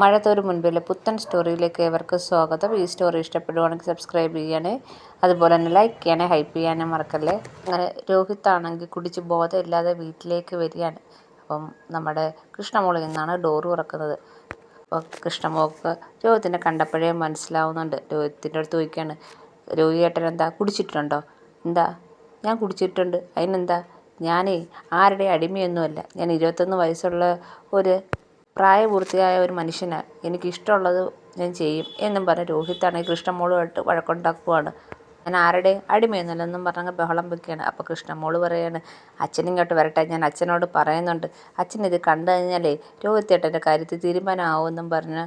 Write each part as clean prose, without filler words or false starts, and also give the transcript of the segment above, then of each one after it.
മഴത്തോരു മുൻപിലെ പുത്തൻ സ്റ്റോറിയിലേക്ക് ഏവർക്കും സ്വാഗതം. ഈ സ്റ്റോറി ഇഷ്ടപ്പെടുവാണെങ്കിൽ സബ്സ്ക്രൈബ് ചെയ്യണേ, അതുപോലെ തന്നെ ലൈക്ക് ചെയ്യണേ, ഹൈപ്പ് ചെയ്യാനും മറക്കല്ലേ. അങ്ങനെ രോഹിത്താണെങ്കിൽ കുടിച്ച് ബോധമില്ലാതെ വീട്ടിലേക്ക് വരികയാണ്. അപ്പം നമ്മുടെ കൃഷ്ണമോളിൽ നിന്നാണ് ഡോറ് തുറക്കുന്നത്. അപ്പോൾ കൃഷ്ണമോൾക്ക് രോഹിത്തിനെ കണ്ടപ്പോഴേ മനസ്സിലാവുന്നുണ്ട്. രോഹിത്തിൻ്റെ അടുത്ത് ചോദിക്കുകയാണ്, രോഹിയേട്ടൻ എന്താ കുടിച്ചിട്ടുണ്ടോ? എന്താ, ഞാൻ കുടിച്ചിട്ടുണ്ട്, അതിനെന്താ? ഞാനേ ആരുടെ അടിമയൊന്നുമല്ല, ഞാൻ 21 വയസ്സുള്ള ഒരു പ്രായപൂർത്തിയായ ഒരു മനുഷ്യനാണ്, എനിക്കിഷ്ടമുള്ളത് ഞാൻ ചെയ്യും എന്നും പറഞ്ഞ് രോഹിത്താണെങ്കിൽ കൃഷ്ണമോളുമായിട്ട് വഴക്കുണ്ടാക്കുവാണ്. ഞാൻ ആരുടെ അടിമയൊന്നുമല്ലെന്നും പറഞ്ഞങ്ങ് ബഹളം വെക്കുകയാണ്. അപ്പോൾ കൃഷ്ണമോള് പറയാണ്, അച്ഛനിങ്ങോട്ട് വരട്ടെ, ഞാൻ അച്ഛനോട് പറയുന്നുണ്ട്, അച്ഛൻ ഇത് കണ്ടു കഴിഞ്ഞാലേ രോഹിത്തേട്ടൻ്റെ കാര്യത്തിൽ തീരുമാനമാവുമെന്നും പറഞ്ഞ്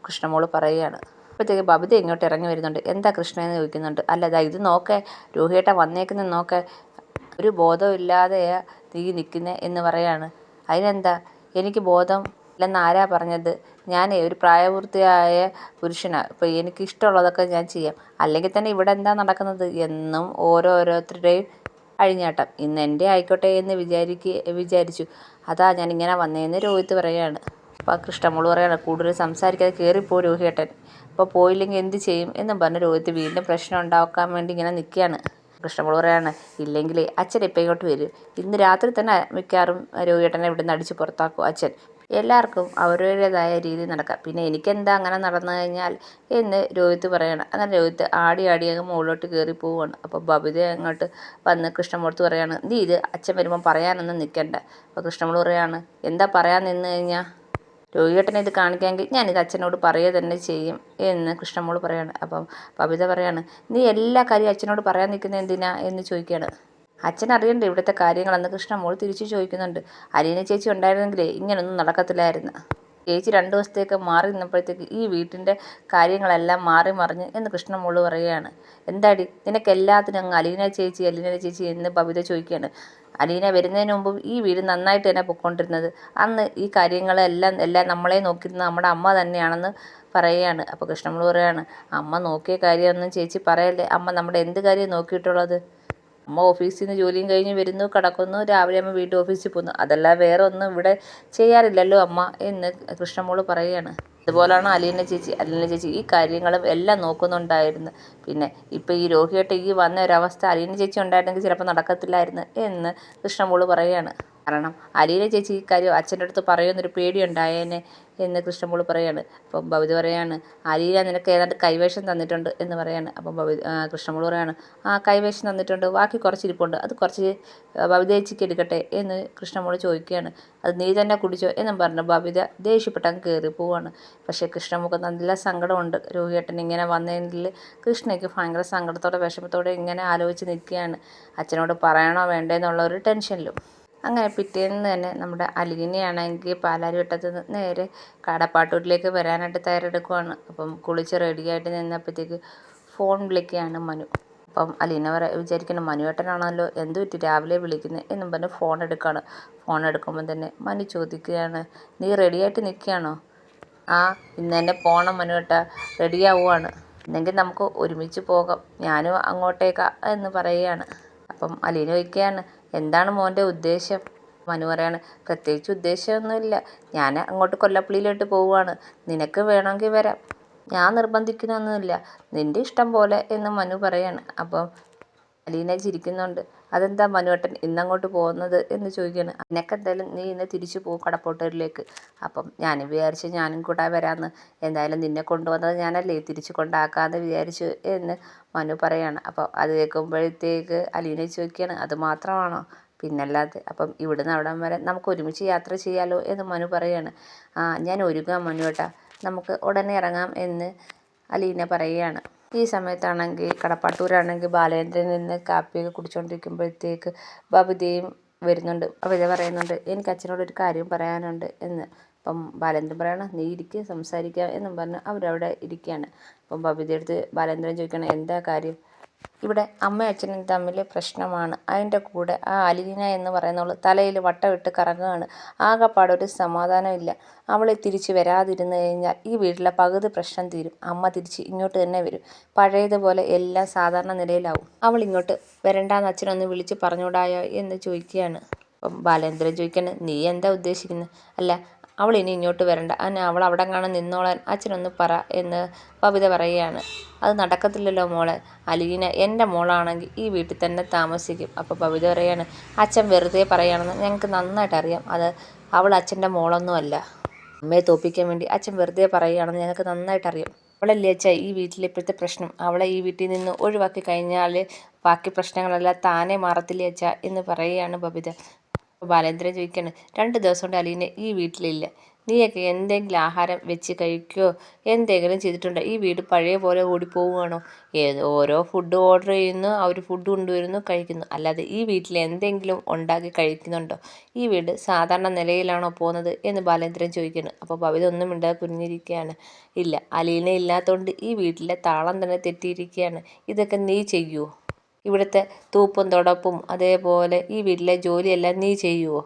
കൃഷ്ണമോള് പറയുകയാണ്. അപ്പോഴത്തേക്ക് ബബിത ഇങ്ങോട്ട് ഇറങ്ങി വരുന്നുണ്ട്. എന്താ കൃഷ്ണ എന്ന് ചോദിക്കുന്നുണ്ട്. അല്ല, ഇത് നോക്കേ, രോഹിയേട്ട വന്നേക്കുന്ന നോക്കേ, ഒരു ബോധമില്ലാതെയാ നീ നിൽക്കുന്നത് എന്ന് പറയാണ്. അതിനെന്താ, എനിക്ക് ബോധം ഇല്ലെന്ന് ആരാ പറഞ്ഞത്? ഞാനേ ഒരു പ്രായപൂർത്തിയായ പുരുഷനാണ്, ഇപ്പോൾ എനിക്ക് ഇഷ്ടമുള്ളതൊക്കെ ഞാൻ ചെയ്യാം, അല്ലെങ്കിൽ തന്നെ ഇവിടെ എന്താ നടക്കുന്നത് എന്നും ഓരോരുത്തരുടെയും അഴിഞ്ഞാട്ടം. ഇന്ന് എൻ്റെ ആയിക്കോട്ടെ എന്ന് വിചാരിച്ചു, അതാ ഞാൻ ഇങ്ങനെ വന്നതെന്ന് രോഹിത്ത് പറയുകയാണ്. അപ്പോൾ കൃഷ്ണമോള് പറയാണ്, കൂടുതൽ സംസാരിക്കാതെ കയറിപ്പോ രോഹിയേട്ടൻ, ഇപ്പോൾ പോയില്ലെങ്കിൽ എന്ത് ചെയ്യും എന്നും പറഞ്ഞ് രോഹിത്ത് വീണ്ടും പ്രശ്നം ഉണ്ടാക്കാൻ വേണ്ടി ഇങ്ങനെ നിൽക്കുകയാണ്. കൃഷ്ണമോള് പറയാണ്, ഇല്ലെങ്കിൽ അച്ഛൻ ഇപ്പം ഇങ്ങോട്ട് വരും, ഇന്ന് രാത്രി തന്നെ മിക്കവാറും രോഹിയേട്ടനെ ഇവിടെ നിന്ന് അടിച്ച് പുറത്താക്കും അച്ഛൻ. എല്ലാവർക്കും അവരവരുടേതായ രീതിയിൽ നടക്കാം, പിന്നെ എനിക്കെന്താ അങ്ങനെ നടന്നു കഴിഞ്ഞാൽ എന്ന് രോഹിത്ത് പറയണം. അങ്ങനെ രോഹിത്ത് ആടി അങ്ങ് മുകളിലോട്ട് കയറി പോവുകയാണ്. അപ്പോൾ ബബിത അങ്ങോട്ട് വന്ന് കൃഷ്ണമോളത്ത് പറയാണ്, നീ ഇത് അച്ഛൻ വരുമ്പോൾ പറയാനൊന്നും നിൽക്കണ്ട. അപ്പോൾ കൃഷ്ണമോള് പറയാണ്, എന്താ പറയാൻ നിന്ന് കഴിഞ്ഞാൽ രോഹിയേട്ടനെ ഇത് കാണിക്കാമെങ്കിൽ ഞാനിത് അച്ഛനോട് പറയുക തന്നെ ചെയ്യും എന്ന് കൃഷ്ണമോള് പറയാണ്. അപ്പം ബബിത പറയാണ്, നീ എല്ലാ കാര്യവും അച്ഛനോട് പറയാൻ നിൽക്കുന്നത് എന്തിനാ എന്ന് ചോദിക്കുകയാണ്. അച്ഛൻ അറിയണ്ടേ ഇവിടുത്തെ കാര്യങ്ങളെന്ന് കൃഷ്ണമോൾ തിരിച്ചു ചോദിക്കുന്നുണ്ട്. അലീന ചേച്ചി ഉണ്ടായിരുന്നെങ്കിലേ ഇങ്ങനൊന്നും നടക്കത്തില്ലായിരുന്നു. ചേച്ചി 2 ദിവസത്തേക്ക് മാറി നിന്നപ്പോഴത്തേക്ക് ഈ വീട്ടിൻ്റെ കാര്യങ്ങളെല്ലാം മാറി മറിഞ്ഞ് എന്ന് കൃഷ്ണമോള് പറയുകയാണ്. എന്താടി നിനക്ക് എല്ലാത്തിനും അങ്ങ് അലീന ചേച്ചി എന്ന് ബബിത ചോദിക്കുകയാണ്. അലീന വരുന്നതിന് മുമ്പ് ഈ വീട് നന്നായിട്ട് തന്നെ പൊയ്ക്കൊണ്ടിരുന്നത്, അന്ന് ഈ കാര്യങ്ങളെല്ലാം നമ്മളെ നോക്കിയിരുന്നത് നമ്മുടെ അമ്മ തന്നെയാണെന്ന് പറയുകയാണ്. അപ്പോൾ കൃഷ്ണമോള് പറയുകയാണ്, അമ്മ നോക്കിയ കാര്യമൊന്നും ചേച്ചി പറയല്ലേ, അമ്മ നമ്മുടെ എന്ത് കാര്യം നോക്കിയിട്ടുള്ളത്? അമ്മ ഓഫീസിൽ നിന്ന് ജോലിയും കഴിഞ്ഞ് വരുന്നു, കിടക്കുന്നു, രാവിലെ അമ്മ വീണ്ടും ഓഫീസിൽ പോകുന്നു, അതല്ലാതെ വേറെ ഒന്നും ഇവിടെ ചെയ്യാറില്ലല്ലോ അമ്മ എന്ന് കൃഷ്ണമോള് പറയുകയാണ്. അതുപോലെയാണ് അലീന ചേച്ചി ഈ കാര്യങ്ങളും എല്ലാം നോക്കുന്നുണ്ടായിരുന്നു. പിന്നെ ഇപ്പം ഈ രോഹിയായിട്ട് ഈ വന്ന ഒരവസ്ഥ അലീന ചേച്ചി ഉണ്ടായിരുന്നെങ്കിൽ ചിലപ്പോൾ നടക്കത്തില്ലായിരുന്നു എന്ന് കൃഷ്ണമോള് പറയുകയാണ്. കാരണം അലീന ചേച്ചി ഈ കാര്യം അച്ഛൻ്റെ അടുത്ത് പറയുമെന്നൊരു പേടിയുണ്ടായേനെ എന്ന് കൃഷ്ണമോള് പറയാണ്. അപ്പം ബബിത പറയാണ്, അലീന നിനക്ക് ഏതാണ്ട് കൈവേഷം തന്നിട്ടുണ്ട് എന്ന് പറയാണ്. അപ്പം കൃഷ്ണമോള് പറയാണ്, ആ കൈവേഷം തന്നിട്ടുണ്ട്, ബാക്കി കുറച്ചിരിപ്പുണ്ട്, അത് കുറച്ച് ബബിത ചേച്ചിക്ക് എടുക്കട്ടെ എന്ന് കൃഷ്ണമോള് ചോദിക്കുകയാണ്. അത് നീ തന്നെ കുടിച്ചോ എന്നും പറഞ്ഞ് ബബിത ദേഷ്യപ്പെട്ടങ്ങ് കയറി പോവാണ്. പക്ഷേ കൃഷ്ണമുഖം നല്ല സങ്കടമുണ്ട്. രോഹിയേട്ടൻ ഇങ്ങനെ വന്നതിൽ കൃഷ്ണയ്ക്ക് ഭയങ്കര സങ്കടത്തോടെ വിഷമത്തോടെ ഇങ്ങനെ ആലോചിച്ച് നിൽക്കുകയാണ്, അച്ഛനോട് പറയണോ വേണ്ടേന്നുള്ള ഒരു ടെൻഷനിലും. അങ്ങനെ പിറ്റേന്ന് തന്നെ നമ്മുടെ അലീനയാണെങ്കിൽ പാലാരിവട്ടത്ത് നിന്ന് നേരെ കടപ്പാട്ടൂരിലേക്ക് വരാനായിട്ട് തയ്യാറെടുക്കുവാണ്. അപ്പം കുളിച്ച് റെഡിയായിട്ട് നിന്നപ്പോഴത്തേക്ക് ഫോൺ വിളിക്കുകയാണ് മനു. അപ്പം അലീന വിചാരിക്കണം, മനുവേട്ടനാണല്ലോ, എന്ത് പറ്റി രാവിലെ വിളിക്കുന്നത് എന്നും പറഞ്ഞ് ഫോൺ എടുക്കുകയാണ്. ഫോൺ എടുക്കുമ്പം തന്നെ മനു ചോദിക്കുകയാണ്, നീ റെഡിയായിട്ട് നിൽക്കുകയാണോ? ആ, ഇന്ന് തന്നെ പോകണം മനുവേട്ട, റെഡിയാവുകയാണ്, എന്നെങ്കിൽ നമുക്ക് ഒരുമിച്ച് പോകാം, ഞാനും അങ്ങോട്ടേക്കാ എന്ന് പറയുകയാണ്. അപ്പം അലീന ചോദിക്കുകയാണ്, എന്താണ് മോൻ്റെ ഉദ്ദേശം? മനു പറയാണ്, പ്രത്യേകിച്ച് ഉദ്ദേശമൊന്നുമില്ല, ഞാൻ അങ്ങോട്ട് കൊല്ലപ്പള്ളിയിലോട്ട് പോവുകയാണ്, നിനക്ക് വേണമെങ്കിൽ വരാം, ഞാൻ നിർബന്ധിക്കുന്നൊന്നുമില്ല, നിൻ്റെ ഇഷ്ടം പോലെ എന്ന് മനു പറയാണ്. അപ്പം അലീന ചിരിക്കുന്നുണ്ട്. അതെന്താ മനുവേട്ടൻ ഇന്നങ്ങോട്ട് പോകുന്നത് എന്ന് ചോദിക്കുകയാണ്. നിനക്കെന്തായാലും നീ ഇന്ന് തിരിച്ചു പോകും കടപ്പോട്ടൂരിലേക്ക്. അപ്പം ഞാനും വിചാരിച്ചു ഞാനും കൂടെ വരാമെന്ന്, എന്തായാലും നിന്നെ കൊണ്ടുവന്നത് ഞാനല്ലേ, തിരിച്ചു കൊണ്ടാക്കാമെന്ന് വിചാരിച്ചു എന്ന് മനു പറയാണ്. അപ്പം അത് കേൾക്കുമ്പോഴത്തേക്ക് അലീന ചോദിക്കുകയാണ്, അത് മാത്രമാണോ? പിന്നല്ലാതെ, അപ്പം ഇവിടുന്ന് അവിടം വരെ നമുക്ക് ഒരുമിച്ച് യാത്ര ചെയ്യാമല്ലോ എന്ന് മനു പറയാണ്. ആ, ഞാൻ ഒരുങ്ങാം മനുവേട്ടാ, നമുക്ക് ഉടനെ ഇറങ്ങാം എന്ന് അലീന പറയുകയാണ്. ഈ സമയത്താണെങ്കിൽ കടപ്പാട്ടൂരാണെങ്കിൽ ബാലേന്ദ്രൻ നിന്ന് കാപ്പിയൊക്കെ കുടിച്ചുകൊണ്ടിരിക്കുമ്പോഴത്തേക്ക് ബബിതയും വരുന്നുണ്ട്. ബബിത പറയുന്നുണ്ട്, എനിക്ക് അച്ഛനോടൊരു കാര്യം പറയാനുണ്ട് എന്ന്. അപ്പം ബാലേന്ദ്രൻ പറയണം, നീ ഇരിക്കുക, സംസാരിക്കാം എന്നും പറഞ്ഞ് അവരവിടെ ഇരിക്കുകയാണ്. അപ്പം ബബിതയെടുത്ത് ബാലേന്ദ്രൻ ചോദിക്കണം, എന്താ കാര്യം? ഇവിടെ അമ്മയും അച്ഛനും തമ്മിൽ പ്രശ്നമാണ്, അതിൻ്റെ കൂടെ ആ അലീന എന്ന് പറയുന്നവൾ തലയിൽ വട്ടമിട്ട് കറങ്ങുകയാണ്, ആകെപ്പാടൊരു സമാധാനമില്ല, അവൾ തിരിച്ച് വരാതിരുന്നു കഴിഞ്ഞാൽ ഈ വീട്ടിലെ പകുതി പ്രശ്നം തീരും, അമ്മ തിരിച്ച് ഇങ്ങോട്ട് തന്നെ വരും, പഴയതുപോലെ എല്ലാം സാധാരണ നിലയിലാവും, അവൾ ഇങ്ങോട്ട് വരണ്ടാന്ന് അച്ഛനൊന്ന് വിളിച്ച് പറഞ്ഞുകൂടായോ എന്ന് ചോദിക്കുകയാണ്. അപ്പം ബാലേന്ദ്രൻ ചോദിക്കുകയാണ്, നീ എന്താ ഉദ്ദേശിക്കുന്നത്? അല്ല, അവൾ ഇനി ഇങ്ങോട്ട് വരണ്ട, അന്നെ അവൾ അവിടെങ്ങാനും നിന്നോളാൻ അച്ഛനൊന്ന് പറ എന്ന് ബബിത പറയുകയാണ്. അത് നടക്കത്തില്ലല്ലോ മോളെ, അലീന എൻ്റെ മോളാണെങ്കിൽ ഈ വീട്ടിൽ തന്നെ താമസിക്കും. അപ്പോൾ ബബിത പറയാണ്, അച്ഛൻ വെറുതെ പറയുകയാണെന്ന് ഞങ്ങൾക്ക് നന്നായിട്ട് അറിയാം. അവൾ അച്ഛൻ്റെ മോളൊന്നുമല്ല. അമ്മയെ തോൽപ്പിക്കാൻ വേണ്ടി അച്ഛൻ വെറുതെ പറയുകയാണെന്ന് ഞങ്ങൾക്ക് നന്നായിട്ട് അറിയാം. അവളല്ലേ അച്ഛാ ഈ വീട്ടിലെ ഇപ്പോഴത്തെ പ്രശ്നം. അവളെ ഈ വീട്ടിൽ നിന്ന് ഒഴിവാക്കി കഴിഞ്ഞാൽ ബാക്കി പ്രശ്നങ്ങളെല്ലാം താനേ മാറത്തില്ലേ അച്ഛാ എന്ന് പറയുകയാണ് ബബിത. ബാലേന്ദ്രൻ ചോദിക്കാണ്, 2 ദിവസം കൊണ്ട് അലീന ഈ വീട്ടിലില്ല. നീയൊക്കെ എന്തെങ്കിലും ആഹാരം വെച്ച് കഴിക്കുകയോ എന്തെങ്കിലും ചെയ്തിട്ടുണ്ടോ? ഈ വീട് പഴയ പോലെ ഓടിപ്പോവുകയാണോ? ഓരോ ഫുഡ് ഓർഡർ ചെയ്യുന്നു, അവർ ഫുഡ് കൊണ്ടുവരുന്നു, കഴിക്കുന്നു. അല്ലാതെ ഈ വീട്ടിൽ എന്തെങ്കിലും ഉണ്ടാക്കി കഴിക്കുന്നുണ്ടോ? ഈ വീട് സാധാരണ നിലയിലാണോ പോകുന്നത് എന്ന് ബാലേന്ദ്രൻ ചോദിക്കുന്നു. അപ്പോൾ ബബിത ഒന്നും മിണ്ടാതെ കുനിഞ്ഞിരിക്കുകയാണ്. ഇല്ല, അലീന ഇല്ലാത്തതുകൊണ്ട് ഈ വീട്ടിലെ താളം തന്നെ തെറ്റിയിരിക്കുകയാണ്. ഇതൊക്കെ നീ ചെയ്യുമോ? ഇവിടുത്തെ തൂപ്പും തുടപ്പും അതേപോലെ ഈ വീട്ടിലെ ജോലിയെല്ലാം നീ ചെയ്യുമോ?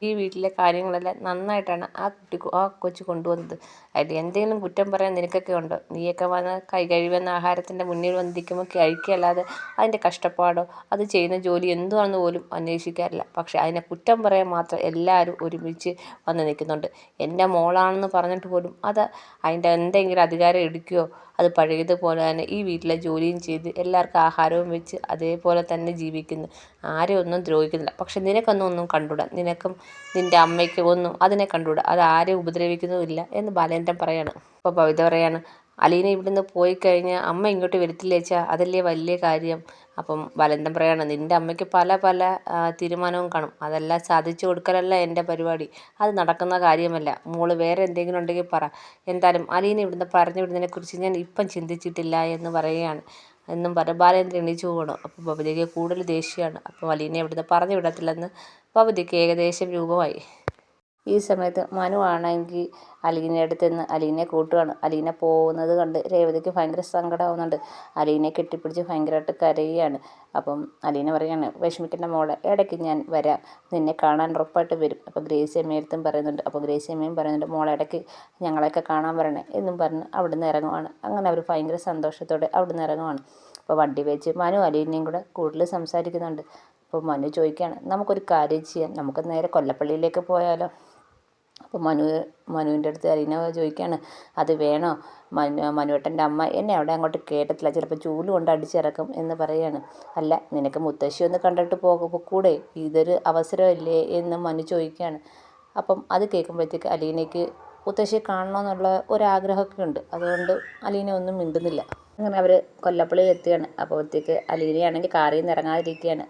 ഈ വീട്ടിലെ കാര്യങ്ങളെല്ലാം നന്നായിട്ടാണ് ആ കൊച്ചു കൊണ്ടുവന്നത്. അതിൽ എന്തെങ്കിലും കുറ്റം പറയാൻ നിനക്കൊക്കെ ഉണ്ടോ? നീയൊക്കെ വന്ന് കൈ കഴുകുന്ന ആഹാരത്തിൻ്റെ മുന്നിൽ വന്ന് നിൽക്കുമ്പോൾ കഴിക്കുകയല്ലാതെ അതിൻ്റെ കഷ്ടപ്പാടോ അത് ചെയ്യുന്ന ജോലി എന്തുവാണെന്ന് പോലും അന്വേഷിക്കാറില്ല. പക്ഷേ അതിനെ കുറ്റം പറയാൻ മാത്രം എല്ലാവരും ഒരുമിച്ച് വന്ന് നിൽക്കുന്നുണ്ട്. എൻ്റെ മോളാണെന്ന് പറഞ്ഞിട്ട് പോലും അതിൻ്റെ എന്തെങ്കിലും അധികാരം എടുക്കുകയോ അത് പഴയതുപോലെ തന്നെ ഈ വീട്ടിലെ ജോലിയും ചെയ്ത് എല്ലാവർക്കും ആഹാരവും വെച്ച് അതേപോലെ തന്നെ ജീവിക്കുന്നു. ആരെയും ഒന്നും ദ്രോഹിക്കുന്നില്ല. പക്ഷെ നിനക്കൊന്നും കണ്ടുകൂടാ. നിനക്കും നിൻ്റെ അമ്മയ്ക്കും ഒന്നും അതിനെ കണ്ടുകൂടാ. അത് ആരെയും ഉപദ്രവിക്കുന്നുമില്ല എന്ന് ബാലേന്ദ്രൻ പറയാണ്. അപ്പോൾ ബബിത പറയാണ്, അലീന ഇവിടുന്ന് പോയി കഴിഞ്ഞാൽ അമ്മ ഇങ്ങോട്ട് വരത്തില്ലേ വെച്ചാൽ അതല്ലേ വലിയ കാര്യം. അപ്പം ബാലേന്ദ്രൻ പറയാണ്, നിൻ്റെ അമ്മയ്ക്ക് പല പല തീരുമാനവും കാണും. അതെല്ലാം സാധിച്ചു കൊടുക്കലല്ല എൻ്റെ പരിപാടി. അത് നടക്കുന്ന കാര്യമല്ല. മോള് വേറെ എന്തെങ്കിലും ഉണ്ടെങ്കിൽ പറ. എന്തായാലും അലീന ഇവിടുന്ന് പറഞ്ഞു വിടുന്നതിനെക്കുറിച്ച് ഞാൻ ഇപ്പം ചിന്തിച്ചിട്ടില്ല എന്ന് പറയുകയാണ്. എന്നും പറഞ്ഞ് ബാലേന്ദ്രൻ എണീച്ചു പോകണം. അപ്പോൾ ബബിതയ്ക്ക് കൂടുതൽ ദേഷ്യമാണ്. അപ്പോൾ അലീനെ ഇവിടുന്ന് പറഞ്ഞു വിടത്തില്ലെന്ന് ബബിതയ്ക്ക് ഏകദേശം രൂപമായി. ഈ സമയത്ത് മനു ആണെങ്കിൽ അലീനയുടെ അടുത്ത് നിന്ന് അലീനയെ കൂട്ടുകയാണ്. അലീന പോകുന്നത് കണ്ട് രേവതിക്ക് ഭയങ്കര സങ്കടമാവുന്നുണ്ട്. അലീനയെ കെട്ടിപ്പിടിച്ച് ഭയങ്കരമായിട്ട് കരയുകയാണ്. അപ്പം അലീന പറയാണ്, വിഷമിക്കേണ്ട മോളെ, ഇടയ്ക്ക് ഞാൻ വരാം, നിന്നെ കാണാൻ ഉറപ്പായിട്ട് വരും. അപ്പോൾ ഗ്രേസി അമ്മയടുത്തും പറയുന്നുണ്ട്. അപ്പോൾ ഗ്രേസി അമ്മയും പറയുന്നുണ്ട്, മോളെ ഇടയ്ക്ക് ഞങ്ങളെയൊക്കെ കാണാൻ വരണേ എന്നും പറഞ്ഞ് അവിടുന്ന് ഇറങ്ങുവാണ്. അങ്ങനെ അവർ ഭയങ്കര സന്തോഷത്തോടെ അവിടുന്ന് ഇറങ്ങുവാണ്. അപ്പോൾ വണ്ടി വെച്ച് മനു അലീനയും കൂടെ കൂടുതൽ സംസാരിക്കുന്നുണ്ട്. അപ്പോൾ മനു ചോദിക്കുകയാണ്, നമുക്കൊരു കാര്യം ചെയ്യാം, നമുക്ക് നേരെ കൊല്ലപ്പള്ളിയിലേക്ക് പോയാലോ? അപ്പോൾ മനുവിൻ്റെ അടുത്ത് അലീന ചോദിക്കുകയാണ്, അത് വേണോ? മനുവേട്ടൻ്റെ അമ്മ എന്നെ അവിടെ അങ്ങോട്ട് കേട്ടത്തില്ല, ചിലപ്പോൾ ചൂല് കൊണ്ട് അടിച്ചിറക്കും എന്ന് പറയുകയാണ്. അല്ല, നിനക്ക് മുത്തശ്ശി ഒന്ന് കണ്ടിട്ട് കൂടെ, ഇതൊരു അവസരമല്ലേ എന്ന് മനു ചോദിക്കുകയാണ്. അപ്പം അത് കേൾക്കുമ്പോഴത്തേക്ക് അലീനയ്ക്ക് മുത്തശ്ശിയെ കാണണമെന്നുള്ള ഒരാഗ്രഹമൊക്കെ ഉണ്ട്. അതുകൊണ്ട് അലീന ഒന്നും മിണ്ടുന്നില്ല. അങ്ങനെ അവർ കൊല്ലപ്പള്ളിയിൽ എത്തുകയാണ്. അപ്പോഴത്തേക്ക് അലീനയാണെങ്കിൽ കാറിൽ നിന്ന് ഇറങ്ങാതിരിക്കുകയാണ്.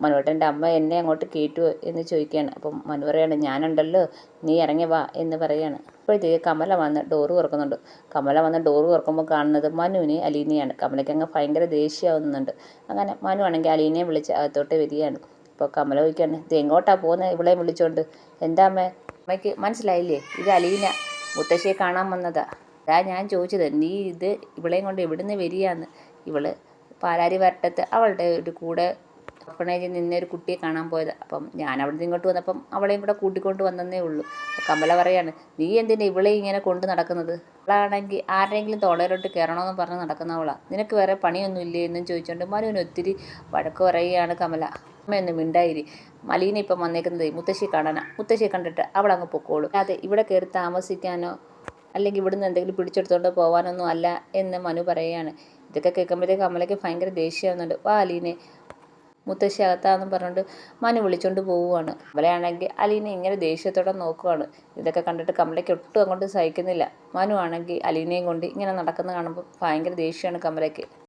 മനുവേട്ടൻ്റെ അമ്മ എന്നെ അങ്ങോട്ട് കയറ്റുമോ എന്ന് ചോദിക്കുകയാണ്. അപ്പം മനു പറയാണ്, ഞാനുണ്ടല്ലോ, നീ ഇറങ്ങി വാ എന്ന് പറയുകയാണ്. അപ്പോഴത്തേക്ക് കമല വന്ന് ഡോറ് തുറക്കുന്നുണ്ട്. കമല വന്ന് ഡോറ് തുറക്കുമ്പോൾ കാണുന്നത് മനുവിനെ അലീനയാണ്. കമലയ്ക്ക് അങ്ങ് ഭയങ്കര ദേഷ്യമാവുന്നുണ്ട്. അങ്ങനെ മനു ആണെങ്കിൽ അലീനയെ വിളിച്ച് അകത്തോട്ട് വരികയാണ്. അപ്പോൾ കമല ചോദിക്കുകയാണ്, ഇത് എങ്ങോട്ടാണ് പോകുന്നത് ഇവളെ വിളിച്ചോണ്ട്? എന്താ അമ്മയ്ക്ക് മനസ്സിലായില്ലേ? ഇത് അലീന മുത്തശ്ശിയെ കാണാൻ വന്നതാ. അതാ ഞാൻ ചോദിച്ചത്, നീ ഇവളെയും കൊണ്ട് എവിടുന്ന് വരികയാന്ന്. ഇവള് പാലാരി വരട്ടത്ത് അവളുടെ ഒരു കൂടെ ഓർഫണേജിൽ നിന്നൊരു കുട്ടിയെ കാണാൻ പോയത്. അപ്പം ഞാൻ അവിടെ നിന്ന് ഇങ്ങോട്ട് വന്നപ്പം അവളെയും കൂടെ കൂട്ടിക്കൊണ്ട് വന്നതേ ഉള്ളൂ. കമല പറയാണ്, നീ എന്തിനാ ഇവളെ ഇങ്ങനെ കൊണ്ട് നടക്കുന്നത്? അവളാണെങ്കിൽ ആരുടെയെങ്കിലും തോളയിലോട്ട് കയറണമെന്ന് പറഞ്ഞ് നടക്കുന്നവളാണ്. നിനക്ക് വേറെ പണിയൊന്നും ഇല്ലേ എന്നും ചോദിച്ചുകൊണ്ട് മനുവിന് ഒത്തിരി വഴക്ക് പറയുകയാണ് കമല. അമ്മയൊന്നും മിണ്ടായിരി, മലീന ഇപ്പം വന്നേക്കുന്നത് മുത്തശ്ശി കാണാനാ. മുത്തശ്ശിയെ കണ്ടിട്ട് അവളങ്ങ് പൊക്കോളും. അതെ, ഇവിടെ കയറി താമസിക്കാനോ അല്ലെങ്കിൽ ഇവിടുന്ന് എന്തെങ്കിലും പിടിച്ചെടുത്തോണ്ട് പോകാനൊന്നും അല്ല എന്ന് മനു പറയുകയാണ്. ഇതൊക്കെ കേൾക്കുമ്പോഴത്തേക്ക് കമലയ്ക്ക് ഭയങ്കര ദേഷ്യമാവുന്നുണ്ട്. വാ അലീനെ, മുത്തശ്ശി അകത്താന്നും പറഞ്ഞുകൊണ്ട് മനു വിളിച്ചോണ്ട് പോവുകയാണ്. കമലയാണെങ്കിൽ അലീനെ ഇങ്ങനെ ദേഷ്യത്തോടെ നോക്കുവാണ്. ഇതൊക്കെ കണ്ടിട്ട് കമലയ്ക്ക് ഒട്ടും അങ്ങോട്ട് സഹിക്കുന്നില്ല. മനു ആണെങ്കിൽ അലീനയും കൊണ്ട് ഇങ്ങനെ നടക്കുന്ന കാണുമ്പോൾ ഭയങ്കര ദേഷ്യമാണ് കമലയ്ക്ക്.